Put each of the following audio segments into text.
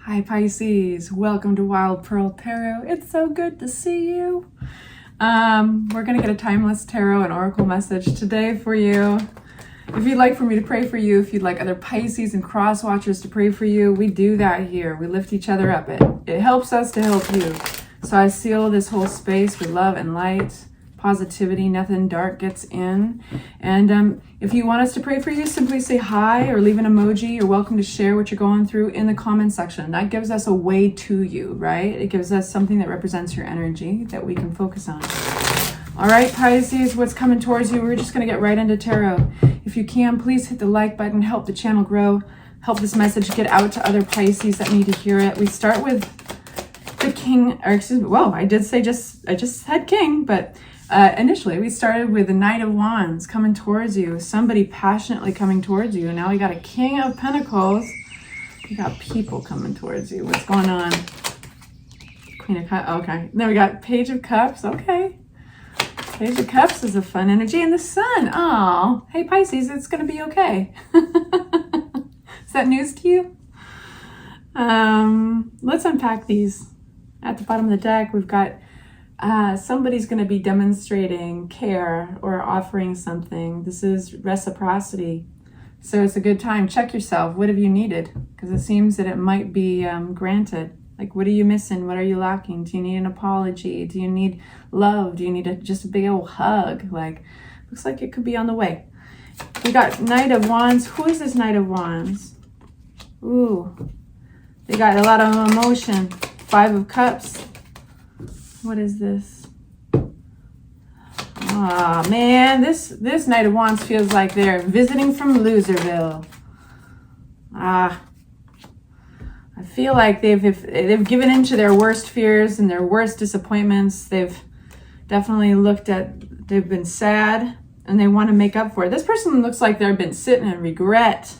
Hi Pisces, welcome to Wild Pearl Tarot. It's so good to see you. We're going to get a timeless tarot and oracle message today for you. If you'd like for me to pray for you, if you'd like other Pisces and cross watchers to pray for you, we do that here. We lift each other up. It helps us to help you. So I seal this whole space with love and light, positivity, nothing dark gets in. And if you want us to pray for you, simply say hi or leave an emoji. You're welcome to share what you're going through in the comment section. That gives us a way to you, right? It gives us something that represents your energy that we can focus on. All right, Pisces, what's coming towards you? We're just going to get right into tarot. If you can, please hit the like button, help the channel grow, help this message get out to other Pisces that need to hear it. We start with the King, or excuse me, well, I just said King, but initially we started with the Knight of Wands coming towards you, somebody passionately coming towards you. Now we got a King of Pentacles. We got people coming towards you. What's going on? Queen of Cups, okay. Then we got Page of Cups, okay. Page of Cups is a fun energy. And the Sun, oh, hey Pisces, it's gonna be okay. Is that news to you? Let's unpack these. At the bottom of the deck, we've got somebody's going to be demonstrating care or offering something. This is reciprocity. So it's a good time. Check yourself. What have you needed? Because it seems that it might be granted. Like, what are you missing? What are you lacking? Do you need an apology? Do you need love? Do you need just a big old hug? Like, looks like it could be on the way. We got Knight of Wands. Who is this Knight of Wands? Ooh, they got a lot of emotion. Five of Cups. What is this? Oh man, this Knight of Wands feels like they're visiting from Loserville. I feel like they've given into their worst fears and their worst disappointments. They've definitely they've been sad and they want to make up for it. This person looks like they've been sitting in regret.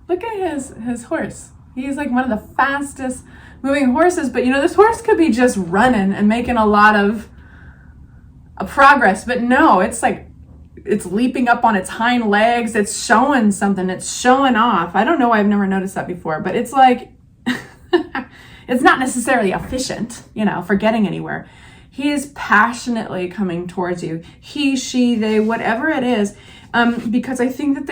Look at his horse. He's like one of the fastest moving horses, but you know, this horse could be just running and making a lot of progress, but no, it's like it's leaping up on its hind legs. It's showing something. It's showing off. I don't know why I've never noticed that before, but it's like it's not necessarily efficient, you know, for getting anywhere. He is passionately coming towards you. He, she, they, whatever it is, because I think that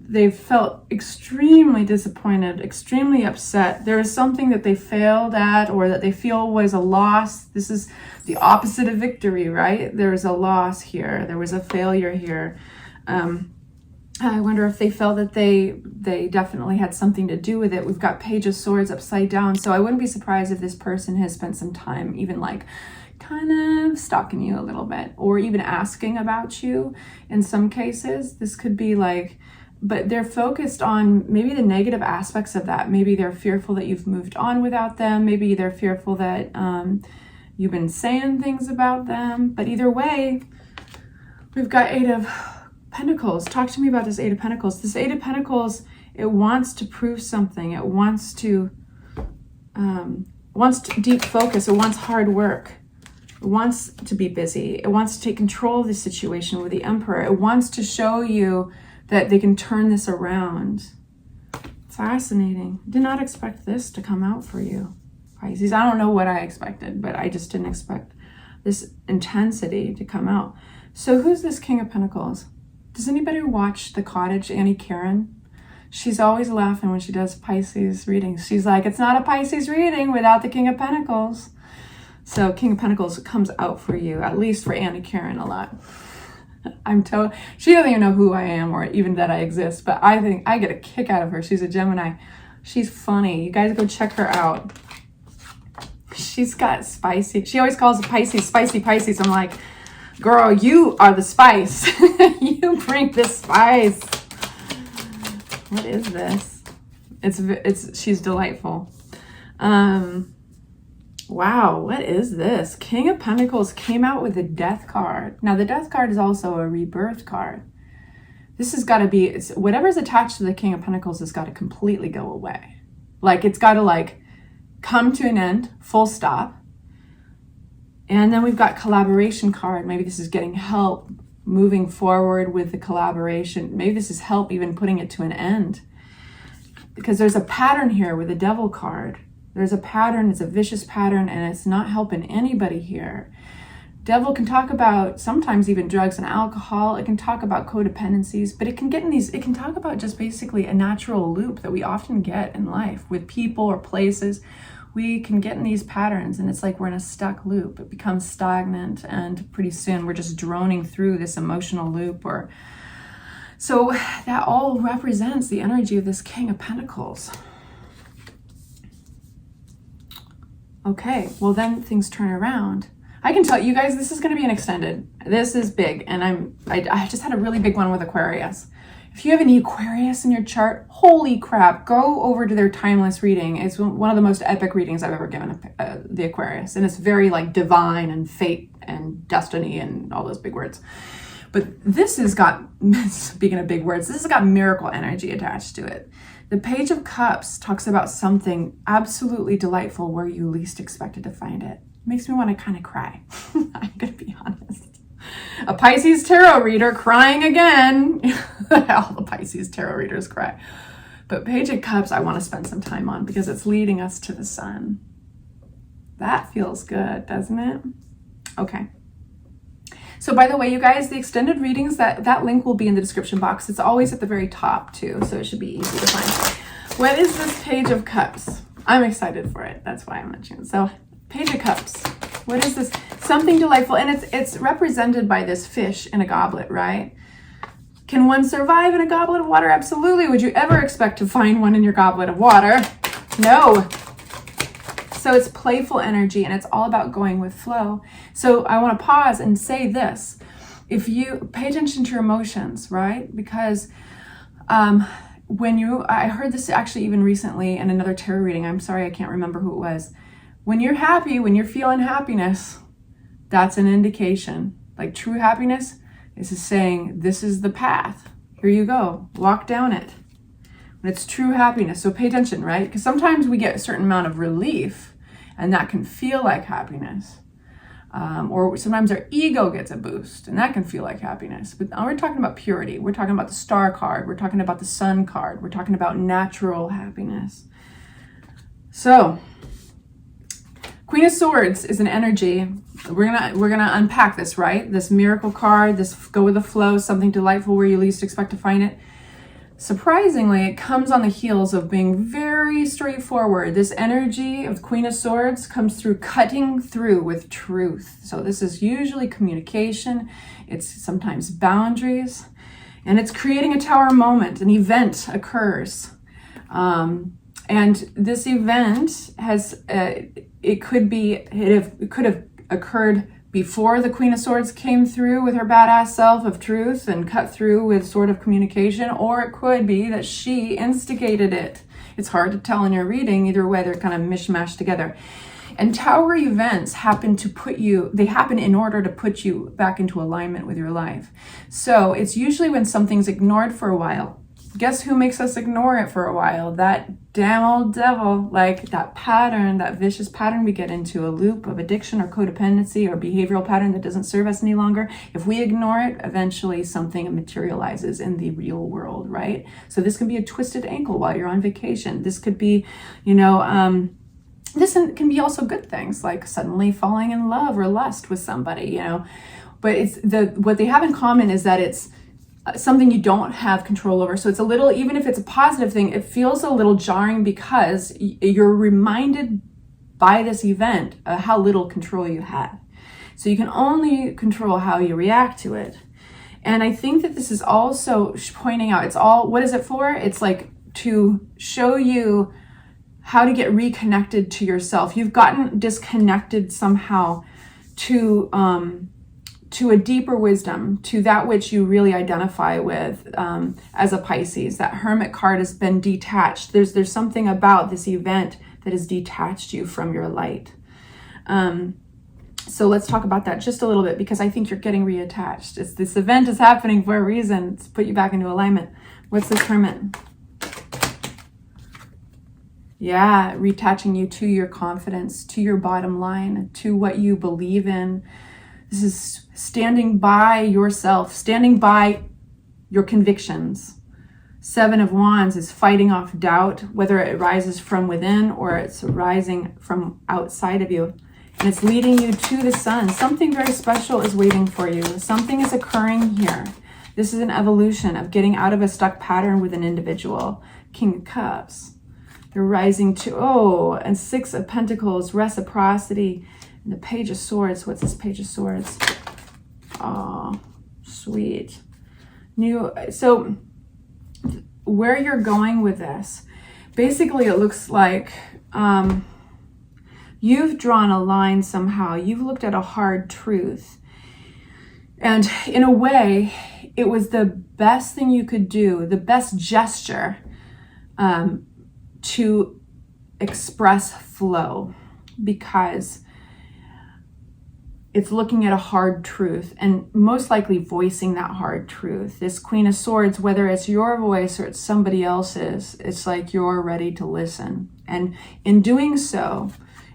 they've felt extremely disappointed, extremely upset. There is something that they failed at or that they feel was a loss. This is the opposite of victory, right? There's a loss here. There was a failure here. I wonder if they felt that they definitely had something to do with it. We've got Page of Swords upside down. So I wouldn't be surprised if this person has spent some time even like kind of stalking you a little bit or even asking about you in some cases. This could be like, but they're focused on maybe the negative aspects of that. Maybe they're fearful that you've moved on without them. Maybe they're fearful that you've been saying things about them. But either way, we've got Eight of Pentacles. Talk to me about this Eight of Pentacles. This Eight of Pentacles, it wants to prove something. It wants deep focus. It wants hard work. It wants to be busy. It wants to take control of the situation with the Emperor. It wants to show you that they can turn this around. Fascinating. Did not expect this to come out for you, Pisces. I don't know what I expected, but I just didn't expect this intensity to come out. So who's this King of Pentacles? Does anybody watch The Cottage, Annie Karen? She's always laughing when she does Pisces readings. She's like, it's not a Pisces reading without the King of Pentacles. So King of Pentacles comes out for you, at least for Annie Karen a lot. She doesn't even know who I am or even that I exist, but I think I get a kick out of her. She's a Gemini. She's funny. You guys go check her out. She's got spicy. She always calls the Pisces spicy Pisces. I'm like, girl, you are the spice. You bring the spice. What is this? She's delightful. Wow, what is this? King of Pentacles came out with the Death card. Now, the Death card is also a rebirth card. This has got to be, whatever's attached to the King of Pentacles has got to completely go away. Like, it's got to, like, come to an end, full stop. And then we've got collaboration card. Maybe this is getting help moving forward with the collaboration. Maybe this is help even putting it to an end. because there's a pattern here with the Devil card. There's a pattern, it's a vicious pattern, and it's not helping anybody here. Devil can talk about sometimes even drugs and alcohol. It can talk about codependencies, but it can get in these, it can talk about just basically a natural loop that we often get in life with people or places. We can get in these patterns and it's like we're in a stuck loop. It becomes stagnant and pretty soon we're just droning through this emotional loop. Or so that all represents the energy of this King of Pentacles. Okay, well then things turn around. I can tell you guys, this is going to be an extended. This is big, and I just had a really big one with Aquarius. If you have any Aquarius in your chart, holy crap, go over to their timeless reading. It's one of the most epic readings I've ever given the Aquarius, and it's very like divine and fate and destiny and all those big words. But this has got, speaking of big words, this has got miracle energy attached to it. The Page of Cups talks about something absolutely delightful where you least expected to find it. Makes me want to kind of cry. I'm going to be honest. A Pisces tarot reader crying again. All the Pisces tarot readers cry. But Page of Cups I want to spend some time on because it's leading us to the sun. That feels good, doesn't it? Okay. So by the way, you guys, the extended readings, that link will be in the description box. It's always at the very top too, so it should be easy to find. What is this Page of Cups? I'm excited for it. That's why I'm mentioning it. So Page of Cups. What is this? Something delightful. And it's represented by this fish in a goblet, right? Can one survive in a goblet of water? Absolutely. Would you ever expect to find one in your goblet of water? No. So it's playful energy and it's all about going with flow. So I want to pause and say this. If you pay attention to your emotions, right? Because I heard this actually even recently in another tarot reading. I'm sorry, I can't remember who it was. When you're happy, when you're feeling happiness, that's an indication. Like true happiness is saying, this is the path. Here you go. Walk down it. When it's true happiness. So pay attention, right? Because sometimes we get a certain amount of relief and that can feel like happiness. Or sometimes our ego gets a boost and that can feel like happiness. But we're talking about purity. We're talking about the Star card. We're talking about the Sun card. We're talking about natural happiness. So Queen of Swords is an energy. We're gonna unpack this, right? This miracle card, this go with the flow, something delightful where you least expect to find it. Surprisingly, it comes on the heels of being very straightforward. This energy of Queen of Swords comes through cutting through with truth. So this is usually communication. It's sometimes boundaries, and it's creating a tower moment. An event occurs. And this event has, it could have occurred before the Queen of Swords came through with her badass self of truth and cut through with sort of communication, or it could be that she instigated it. It's hard to tell in your reading. Either way, they're kind of mishmashed together. And tower events happen in order to put you back into alignment with your life. So it's usually when something's ignored for a while. Guess who makes us ignore it for a while? That damn old devil, like that pattern, that vicious pattern we get into, a loop of addiction or codependency or behavioral pattern that doesn't serve us any longer. If we ignore it, eventually something materializes in the real world, right? So this can be a twisted ankle while you're on vacation. This could be, this can be also good things like suddenly falling in love or lust with somebody, But what they have in common is that it's something you don't have control over. So it's a little, even if it's a positive thing, it feels a little jarring because you're reminded by this event how little control you have. So you can only control how you react to it. And I think that this is also pointing out, what is it for? It's like to show you how to get reconnected to yourself. You've gotten disconnected somehow to a deeper wisdom, to that which you really identify with as a Pisces. That Hermit card has been detached. There's something about this event that has detached you from your light. So let's talk about that just a little bit, because I think you're getting reattached. This event is happening for a reason. It's put you back into alignment. What's this Hermit? Yeah, retaching you to your confidence, to your bottom line, to what you believe in. This is standing by yourself, standing by your convictions, Seven of Wands is fighting off doubt, whether it rises from within or it's rising from outside of you. And it's leading you to the sun. Something very special is waiting for you. Something is occurring here. This is an evolution of getting out of a stuck pattern with an individual. King of Cups. They're rising to, and Six of Pentacles, reciprocity. And the Page of Swords. What's this Page of Swords? Oh, sweet. So where you're going with this, basically it looks like you've drawn a line somehow. You've looked at a hard truth. And in a way, it was the best thing you could do, the best gesture to express flow, because it's looking at a hard truth and most likely voicing that hard truth. This Queen of Swords, whether it's your voice or it's somebody else's, it's like you're ready to listen. And in doing so,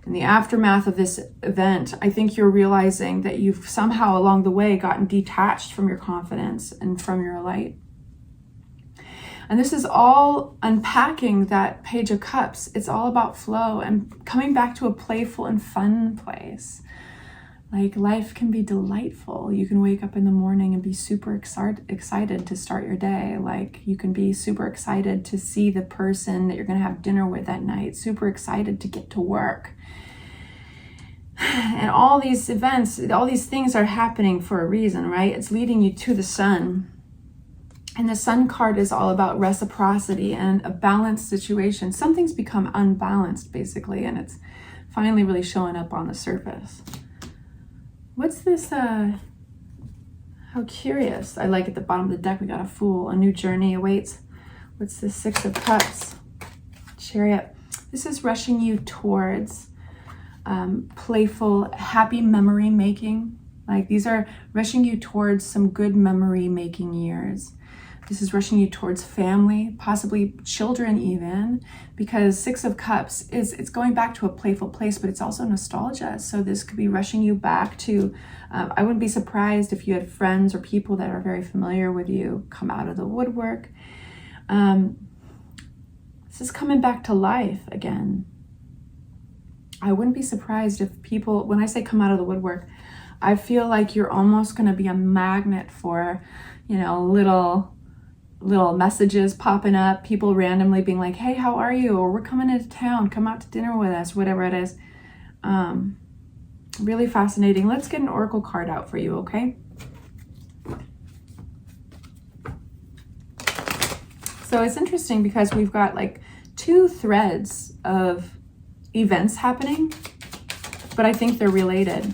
in the aftermath of this event, I think you're realizing that you've somehow along the way gotten detached from your confidence and from your light. And this is all unpacking that Page of Cups. It's all about flow and coming back to a playful and fun place. Like, life can be delightful. You can wake up in the morning and be super excited to start your day. Like, you can be super excited to see the person that you're going to have dinner with that night. Super excited to get to work. And all these events, all these things are happening for a reason, right? It's leading you to the sun. And the Sun card is all about reciprocity and a balanced situation. Something's become unbalanced, basically, and it's finally really showing up on the surface. What's this, how curious. I like at the bottom of the deck, we got a Fool. A new journey awaits. What's this Six of Cups? Chariot. This is rushing you towards playful, happy memory making. Like, these are rushing you towards some good memory making years. This is rushing you towards family, possibly children even, because Six of Cups it's going back to a playful place, but it's also nostalgia. So this could be rushing you back to, I wouldn't be surprised if you had friends or people that are very familiar with you come out of the woodwork. This is coming back to life again. I wouldn't be surprised if people, when I say come out of the woodwork, I feel like you're almost going to be a magnet for, little messages popping up, people randomly being like, hey, how are you? Or we're coming into town, come out to dinner with us, whatever it is. Really fascinating. Let's get an oracle card out for you, okay? So it's interesting because we've got like two threads of events happening, but I think they're related.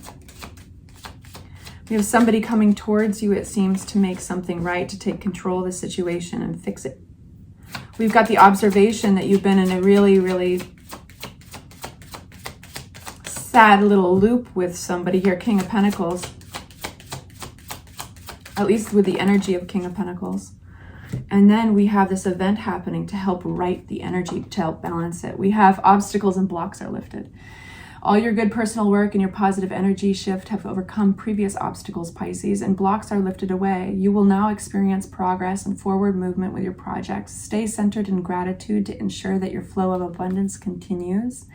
We have somebody coming towards you, it seems, to make something right, to take control of the situation and fix it. We've got the observation that you've been in a really, really sad little loop with somebody here, King of Pentacles. At least with the energy of King of Pentacles. And then we have this event happening to help right the energy, to help balance it. We have obstacles and blocks are lifted. All your good personal work and your positive energy shift have overcome previous obstacles, Pisces, and blocks are lifted away. You will now experience progress and forward movement with your projects. Stay centered in gratitude to ensure that your flow of abundance continues.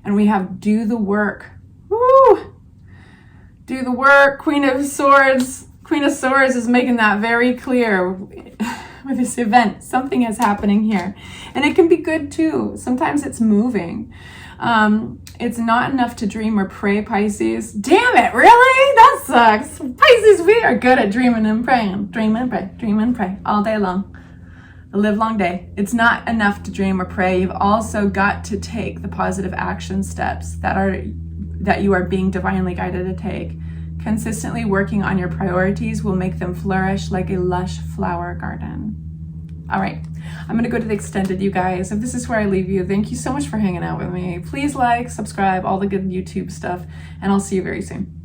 And we have do the work. Woo! Do the work. Queen of Swords. Queen of Swords is making that very clear with this event. Something is happening here. And it can be good too. Sometimes it's moving. It's not enough to dream or pray, Pisces. Damn it, really? That sucks. Pisces, we are good at dreaming and praying. Dream and pray, dream and pray all day long. A live long day. It's not enough to dream or pray. You've also got to take the positive action steps that you are being divinely guided to take. Consistently working on your priorities will make them flourish like a lush flower garden. All right, I'm going to go to the extended, you guys. If this is where I leave you, thank you so much for hanging out with me. Please like, subscribe, all the good YouTube stuff, and I'll see you very soon.